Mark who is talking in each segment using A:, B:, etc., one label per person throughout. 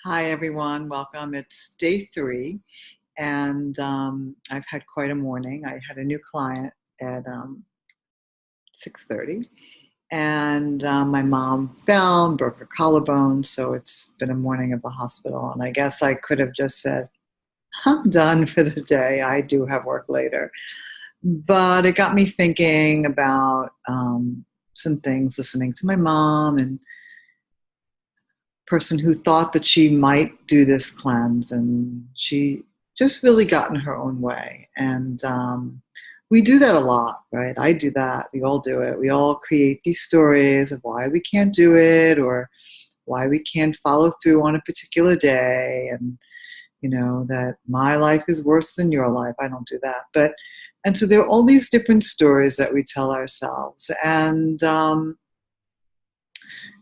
A: Hi, everyone. Welcome. It's day 3, and I've had quite a morning. I had a new client at 6:30, and my mom fell and broke her collarbone, so it's been a morning at the hospital. And I guess I could have just said, I'm done for the day. I do have work later. But it got me thinking about some things, listening to my mom and person who thought that she might do this cleanse, and she just really got in her own way. And we do that a lot, right? I do that. We all do it. We all create these stories of why we can't do it or why we can't follow through on a particular day, and that my life is worse than your life. I don't do that. And so there are all these different stories that we tell ourselves. And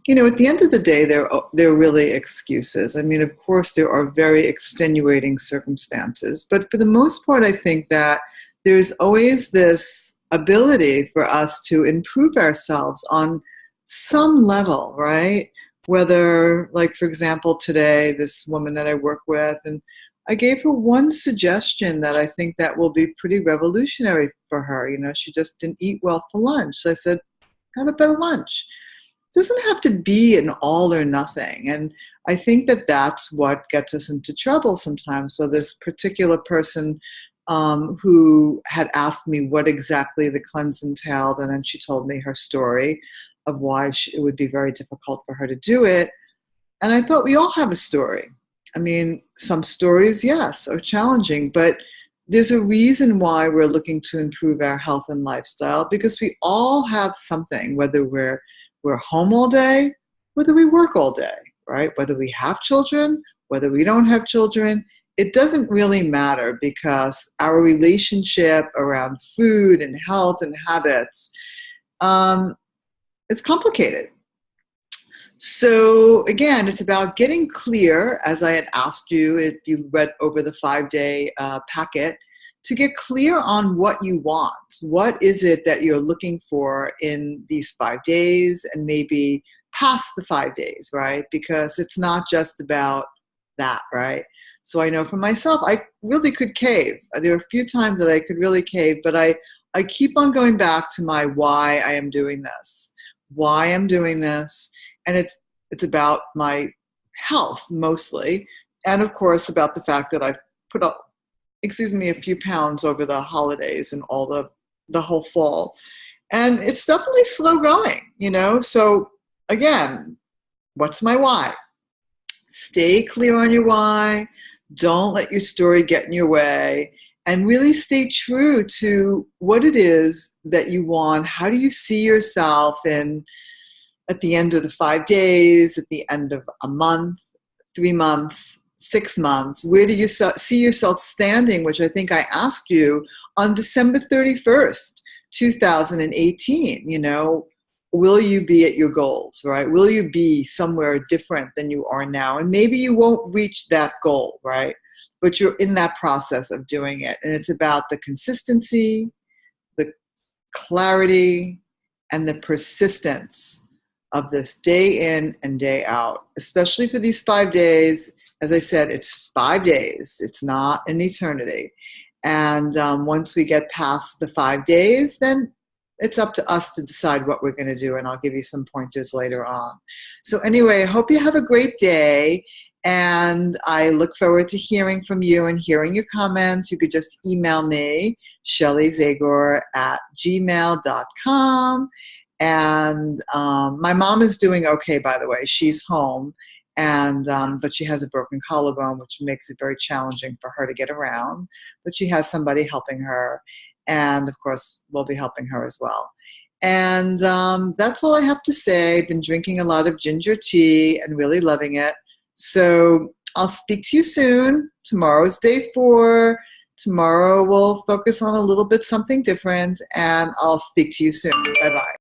A: at the end of the day, they're really excuses. I mean, of course, there are very extenuating circumstances, but for the most part, I think that there's always this ability for us to improve ourselves on some level, right? Whether, like, for example, today, this woman that I work with, and I gave her one suggestion that I think that will be pretty revolutionary for her. She just didn't eat well for lunch. So I said, have a better lunch. Doesn't have to be an all or nothing. And I think that that's what gets us into trouble sometimes. So this particular person who had asked me what exactly the cleanse entailed, and then she told me her story of why it would be very difficult for her to do it. And I thought, we all have a story. I mean, some stories, yes, are challenging, but there's a reason why we're looking to improve our health and lifestyle, because we all have something, whether we're home all day, whether we work all day, right? Whether we have children, whether we don't have children, it doesn't really matter, because our relationship around food and health and habits, it's complicated. So again, it's about getting clear, as I had asked you, if you read over the 5-day packet, to get clear on what you want. What is it that you're looking for in these 5 days, and maybe past the 5 days, right? Because it's not just about that, right? So I know for myself, I really could cave. There are a few times that I could really cave, but I keep on going back to my why I am doing this, why I'm doing this. And it's about my health mostly, and of course about the fact that I've put up, a few pounds over the holidays and all the whole fall. And it's definitely slow going, So again, what's my why? Stay clear on your why. Don't let your story get in your way, and really stay true to what it is that you want. How do you see yourself at the end of the 5 days, at the end of a month, 3 months, 6 months? Where do you see yourself standing, which I think I asked you on December 31st, 2018? Will you be at your goals, right? Will you be somewhere different than you are now? And maybe you won't reach that goal, right? But you're in that process of doing it. And it's about the consistency, the clarity, and the persistence of this day in and day out, especially for these 5 days. As I said, it's 5 days. It's not an eternity. And once we get past the 5 days, then it's up to us to decide what we're going to do. And I'll give you some pointers later on. So anyway, I hope you have a great day. And I look forward to hearing from you and hearing your comments. You could just email me, shellyzaghor@gmail.com. And my mom is doing okay, by the way. She's home, and but she has a broken collarbone, which makes it very challenging for her to get around. But she has somebody helping her, and of course, we'll be helping her as well. And that's all I have to say. I've been drinking a lot of ginger tea and really loving it. So I'll speak to you soon. Tomorrow's day 4. Tomorrow we'll focus on a little bit something different, and I'll speak to you soon. Bye-bye.